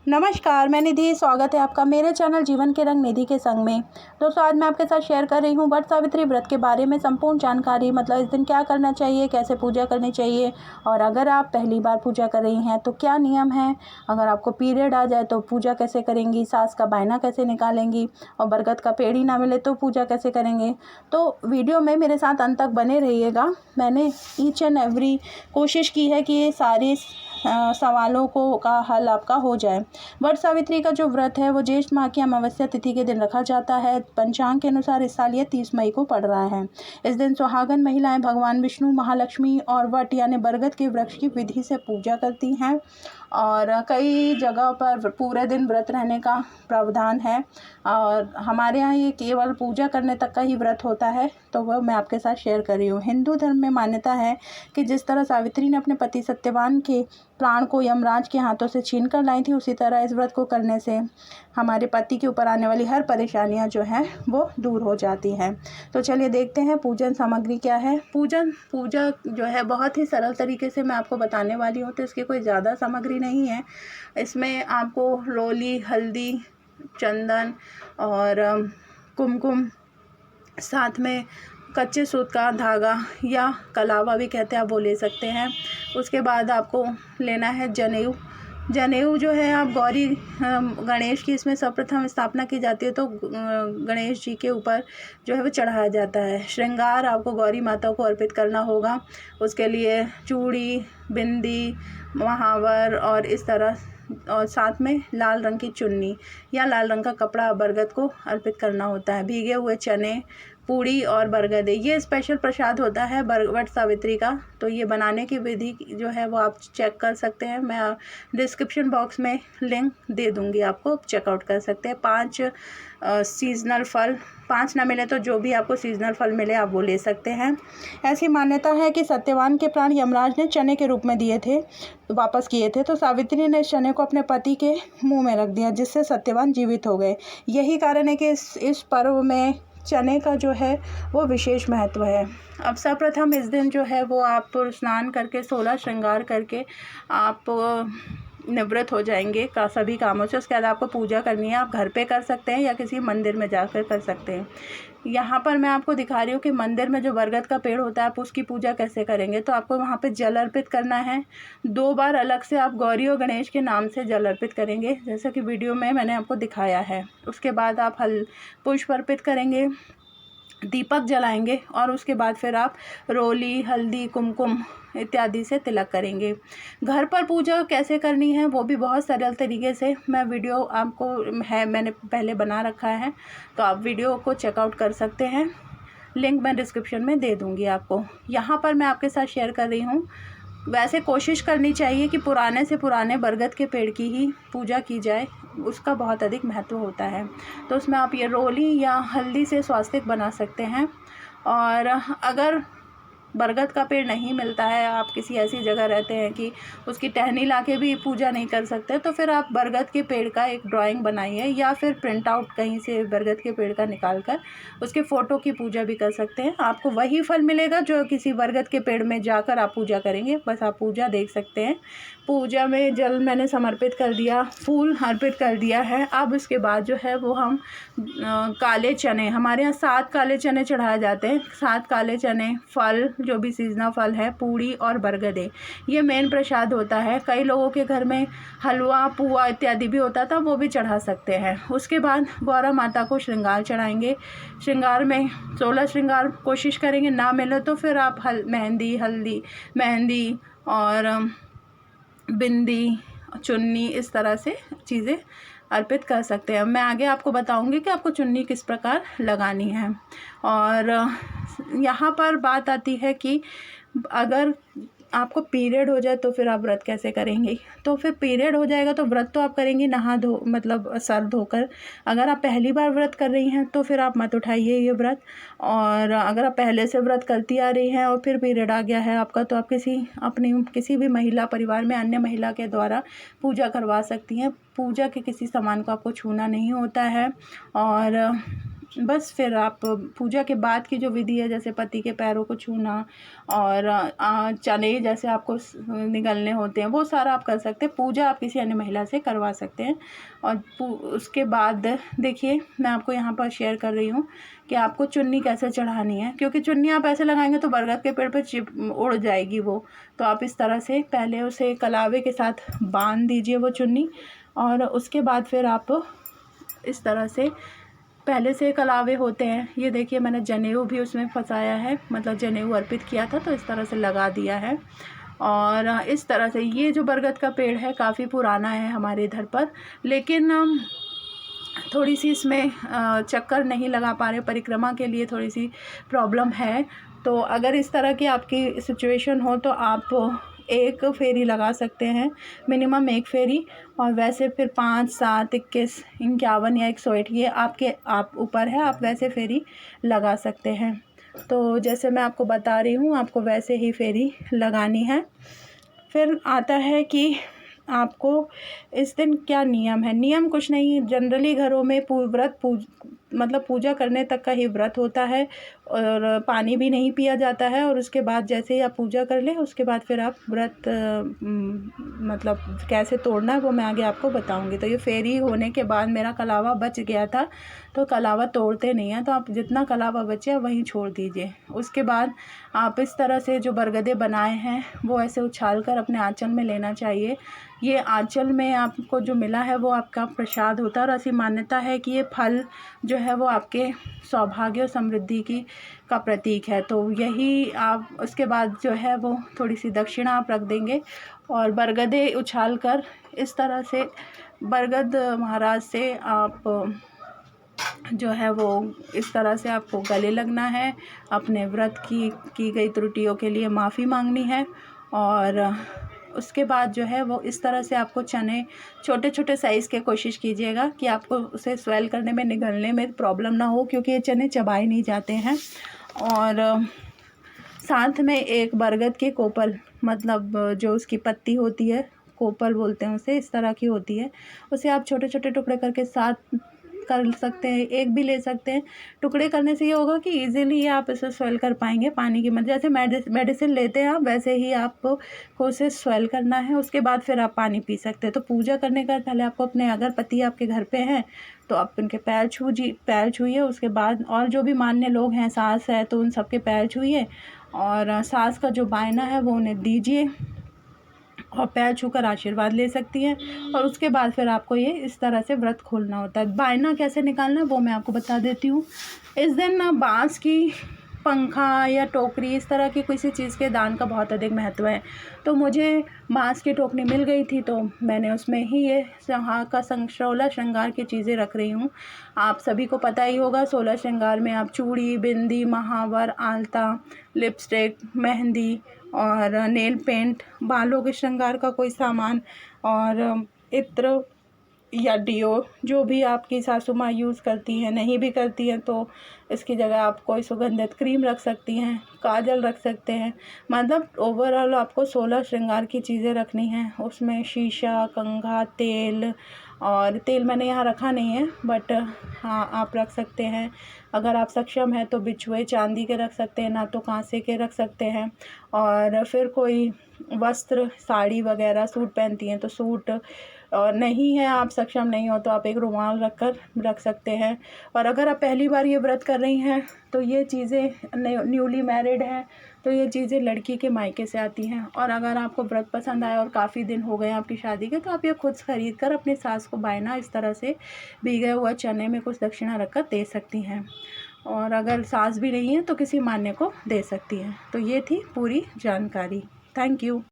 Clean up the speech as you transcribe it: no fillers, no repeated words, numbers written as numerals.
नमस्कार, मैं निधि। स्वागत है आपका मेरे चैनल जीवन के रंग निधि के संग में। दोस्तों, आज मैं आपके साथ शेयर कर रही हूँ वट सावित्री व्रत के बारे में संपूर्ण जानकारी। मतलब इस दिन क्या करना चाहिए, कैसे पूजा करनी चाहिए, और अगर आप पहली बार पूजा कर रही हैं तो क्या नियम है। अगर आपको पीरियड आ जाए तो पूजा कैसे करेंगी, सास का बायना कैसे निकालेंगी, और बरगद का पेड़ ही ना मिले तो पूजा कैसे करेंगे। तो वीडियो में मेरे साथ अंत तक बने रहिएगा। मैंने ईच एंड एवरी कोशिश की है कि ये सारे सवालों का हल आपका हो जाए। वट सावित्री का जो व्रत है वो ज्येष्ठ माह की अमावस्या तिथि के दिन रखा जाता है। पंचांग के अनुसार इस साल ये 30 मई को पड़ रहा है। इस दिन सुहागन महिलाएं भगवान विष्णु, महालक्ष्मी और वट यानी बरगद के वृक्ष की विधि से पूजा करती हैं। और कई जगह पर पूरे दिन व्रत रहने का प्रावधान है, और हमारे यहाँ ये केवल पूजा करने तक का ही व्रत होता है, तो वह मैं आपके साथ शेयर कर रही हूँ। हिंदू धर्म में मान्यता है कि जिस तरह सावित्री ने अपने पति सत्यवान के प्राण को यमराज के हाथों से छीन कर लाई थी, उसी तरह इस व्रत को करने से हमारे पति के ऊपर आने वाली हर परेशानियां जो हैं वो दूर हो जाती हैं। तो चलिए देखते हैं पूजन सामग्री क्या है। पूजा जो है बहुत ही सरल तरीके से मैं आपको बताने वाली हूँ, तो इसकी कोई ज़्यादा सामग्री नहीं है। इसमें आपको रोली, हल्दी, चंदन और कुमकुम, साथ में कच्चे सूत का धागा या कलावा भी कहते हैं, आप वो ले सकते हैं। उसके बाद आपको लेना है जनेऊ जो है आप गौरी गणेश की इसमें सर्वप्रथम स्थापना की जाती है, तो गणेश जी के ऊपर जो है वो चढ़ाया जाता है। श्रृंगार आपको गौरी माता को अर्पित करना होगा। उसके लिए चूड़ी, बिंदी, महावर और इस तरह, और साथ में लाल रंग की चुन्नी या लाल रंग का कपड़ा बरगद को अर्पित करना होता है। भीगे हुए चने, पूड़ी और बरगद, ये स्पेशल प्रसाद होता है वट सावित्री का। तो ये बनाने की विधि जो है वो आप चेक कर सकते हैं। मैं डिस्क्रिप्शन बॉक्स में लिंक दे दूंगी, आपको चेकआउट कर सकते हैं। 5 सीजनल फल, 5 ना मिले तो जो भी आपको सीजनल फल मिले आप वो ले सकते हैं। ऐसी मान्यता है कि सत्यवान के प्राण यमराज ने चने के रूप में दिए थे, वापस किए थे, तो सावित्री ने इस चने को अपने पति के मुंह में रख दिया, जिससे सत्यवान जीवित हो गए। यही कारण है कि इस पर्व में चने का जो है वो विशेष महत्व है। अब सर्वप्रथम इस दिन जो है वो आप स्नान करके 16 श्रृंगार करके आप निवृत्त हो जाएंगे का सभी कामों से। उसके बाद आपको पूजा करनी है। आप घर पे कर सकते हैं या किसी मंदिर में जाकर कर सकते हैं। यहाँ पर मैं आपको दिखा रही हूँ कि मंदिर में जो बरगद का पेड़ होता है आप उसकी पूजा कैसे करेंगे। तो आपको वहाँ पे जल अर्पित करना है। 2 बार अलग से आप गौरी और गणेश के नाम से जल अर्पित करेंगे, जैसा कि वीडियो में मैंने आपको दिखाया है। उसके बाद आप पुष्प अर्पित करेंगे, दीपक जलाएंगे, और उसके बाद फिर आप रोली, हल्दी, कुमकुम इत्यादि से तिलक करेंगे। घर पर पूजा कैसे करनी है वो भी बहुत सरल तरीके से मैं वीडियो आपको मैंने पहले बना रखा है, तो आप वीडियो को चेकआउट कर सकते हैं। लिंक मैं डिस्क्रिप्शन में दे दूंगी आपको। यहाँ पर मैं आपके साथ शेयर कर रही हूँ। वैसे कोशिश करनी चाहिए कि पुराने से पुराने बरगद के पेड़ की ही पूजा की जाए, उसका बहुत अधिक महत्व होता है। तो उसमें आप ये रोली या हल्दी से स्वास्तिक बना सकते हैं। और अगर बरगद का पेड़ नहीं मिलता है, आप किसी ऐसी जगह रहते हैं कि उसकी टहनी लाके भी पूजा नहीं कर सकते, तो फिर आप बरगद के पेड़ का एक ड्राइंग बनाइए, या फिर प्रिंट आउट कहीं से बरगद के पेड़ का निकाल कर उसके फ़ोटो की पूजा भी कर सकते हैं। आपको वही फल मिलेगा जो किसी बरगद के पेड़ में जाकर आप पूजा करेंगे। बस आप पूजा देख सकते हैं। पूजा में जल मैंने समर्पित कर दिया, फूल अर्पित कर दिया है। अब उसके बाद जो है वो हम काले चने, हमारे यहाँ 7 काले चने चढ़ाए जाते हैं। 7 काले चने, फल जो भी सीजनल फल है, पूड़ी और बरगदे, ये मेन प्रसाद होता है। कई लोगों के घर में हलवा, पुआ इत्यादि भी होता था, वो भी चढ़ा सकते हैं। उसके बाद गौरा माता को श्रृंगार चढ़ाएंगे। श्रृंगार में 16 श्रृंगार कोशिश करेंगे, ना मिले तो फिर आप मेहंदी और बिंदी, चुन्नी, इस तरह से चीज़ें अर्पित कर सकते हैं। मैं आगे आपको बताऊंगी कि आपको चुन्नी किस प्रकार लगानी है। और यहाँ पर बात आती है कि अगर आपको पीरियड हो जाए तो फिर आप व्रत कैसे करेंगी। तो फिर पीरियड हो जाएगा तो व्रत तो आप करेंगी मतलब सर धोकर। अगर आप पहली बार व्रत कर रही हैं तो फिर आप मत उठाइए ये व्रत। और अगर आप पहले से व्रत करती आ रही हैं और फिर पीरियड आ गया है आपका, तो आप किसी भी महिला, परिवार में अन्य महिला के द्वारा पूजा करवा सकती हैं। पूजा के किसी सामान को आपको छूना नहीं होता है। और बस फिर आप पूजा के बाद की जो विधि है, जैसे पति के पैरों को छूना और चने जैसे आपको निगलने होते हैं, वो सारा आप कर सकते हैं। पूजा आप किसी अन्य महिला से करवा सकते हैं। और उसके बाद देखिए, मैं आपको यहाँ पर शेयर कर रही हूँ कि आपको चुन्नी कैसे चढ़ानी है, क्योंकि चुन्नी आप ऐसे लगाएंगे तो बरगद के पेड़ पर उड़ जाएगी वो। तो आप इस तरह से पहले उसे कलावे के साथ बांध दीजिए वो चुन्नी, और उसके बाद फिर आप इस तरह से पहले से कलावे होते हैं, ये देखिए मैंने जनेऊ भी उसमें फंसाया है, मतलब जनेऊ अर्पित किया था तो इस तरह से लगा दिया है। और इस तरह से ये जो बरगद का पेड़ है काफ़ी पुराना है हमारे इधर पर, लेकिन थोड़ी सी इसमें चक्कर नहीं लगा पा रहे, परिक्रमा के लिए थोड़ी सी प्रॉब्लम है। तो अगर इस तरह की आपकी सिचुएशन हो तो आप एक फेरी लगा सकते हैं, मिनिमम एक फेरी। और वैसे फिर 5, 7, 21, 51 या 108 ये आप ऊपर है, आप वैसे फेरी लगा सकते हैं। तो जैसे मैं आपको बता रही हूँ, आपको वैसे ही फेरी लगानी है। फिर आता है कि आपको इस दिन क्या नियम है। नियम कुछ नहीं, जनरली घरों में मतलब पूजा करने तक का ही व्रत होता है, और पानी भी नहीं पिया जाता है। और उसके बाद जैसे ही आप पूजा कर लें, उसके बाद फिर आप व्रत मतलब कैसे तोड़ना है वो मैं आगे आपको बताऊंगी। तो ये फेरी होने के बाद मेरा कलावा बच गया था, तो कलावा तोड़ते नहीं हैं, तो आप जितना कलावा बचे वहीं छोड़ दीजिए। उसके बाद आप इस तरह से जो बरगदे बनाए हैं वो ऐसे उछाल कर अपने आंचल में लेना चाहिए। ये आंचल में आपको जो मिला है वो आपका प्रसाद होता है, और ऐसी मान्यता है कि ये फल जो है वो आपके सौभाग्य और समृद्धि का प्रतीक है। तो यही आप उसके बाद जो है वो थोड़ी सी दक्षिणा आप रख देंगे, और बरगदे उछाल कर इस तरह से बरगद महाराज से आप जो है वो इस तरह से आपको गले लगना है, अपने व्रत की गई त्रुटियों के लिए माफ़ी मांगनी है। और उसके बाद जो है वो इस तरह से आपको चने छोटे छोटे साइज़ के कोशिश कीजिएगा कि आपको उसे स्वेल करने में, निगलने में प्रॉब्लम ना हो, क्योंकि ये चने चबाए नहीं जाते हैं। और साथ में एक बरगद के कोपल, मतलब जो उसकी पत्ती होती है, कोपल बोलते हैं उसे, इस तरह की होती है, उसे आप छोटे छोटे टुकड़े करके साथ कर सकते हैं, एक भी ले सकते हैं। टुकड़े करने से ये होगा कि इजीली आप इसे स्वेल कर पाएंगे पानी की मदद, जैसे मेडिसिन लेते हैं आप वैसे ही आपको उसे स्वेल करना है। उसके बाद फिर आप पानी पी सकते हैं। तो पूजा करने का पहले आपको अपने, अगर पति आपके घर पे हैं तो आप उनके पैर छूइए। उसके बाद और जो भी मान्य लोग हैं, सास है तो उन सबके पैर छूइए, और सास का जो बायना है वो उन्हें दीजिए, और पैर छूकर आशीर्वाद ले सकती हैं। और उसके बाद फिर आपको ये इस तरह से व्रत खोलना होता है। बायना कैसे निकालना है वो मैं आपको बता देती हूँ। इस दिन ना बांस की पंखा या टोकरी, इस तरह की किसी चीज़ के दान का बहुत अधिक महत्व है। तो मुझे बांस की टोकरी मिल गई थी, तो मैंने उसमें ही ये 16 श्रृंगार की चीज़ें रख रही हूँ। आप सभी को पता ही होगा, 16 श्रृंगार में आप चूड़ी, बिंदी, महावर, आलता, लिपस्टिक, मेहंदी और नेल पेंट, बालों के श्रृंगार का कोई सामान, और इत्र या डिओ, जो भी आपकी सासू माँ यूज़ करती हैं, नहीं भी करती हैं तो इसकी जगह आप कोई सुगंधित क्रीम रख सकती हैं, काजल रख सकते हैं। मतलब ओवरऑल आपको 16 श्रृंगार की चीज़ें रखनी हैं। उसमें शीशा, कंघा, तेल, और तेल मैंने यहाँ रखा नहीं है, बट हाँ आप रख सकते हैं। अगर आप सक्षम हैं तो बिछुए चांदी के रख सकते हैं, ना तो कांसे के रख सकते हैं। और फिर कोई वस्त्र, साड़ी वगैरह, सूट पहनती हैं तो सूट, और नहीं है आप सक्षम नहीं हो तो आप एक रुमाल रख सकते हैं। और अगर आप पहली बार ये व्रत कर रही हैं तो ये चीज़ें, न्यूली मैरिड हैं तो ये चीज़ें लड़की के मायके से आती हैं। और अगर आपको व्रत पसंद आया और काफ़ी दिन हो गए आपकी शादी के, तो आप ये खुद खरीद कर अपने सास को बायना इस तरह से भीगे हुआ चने में कुछ दक्षिणा रखकर दे सकती हैं। और अगर सास भी नहीं है तो किसी मान्य को दे सकती हैं। तो ये थी पूरी जानकारी। Thank you.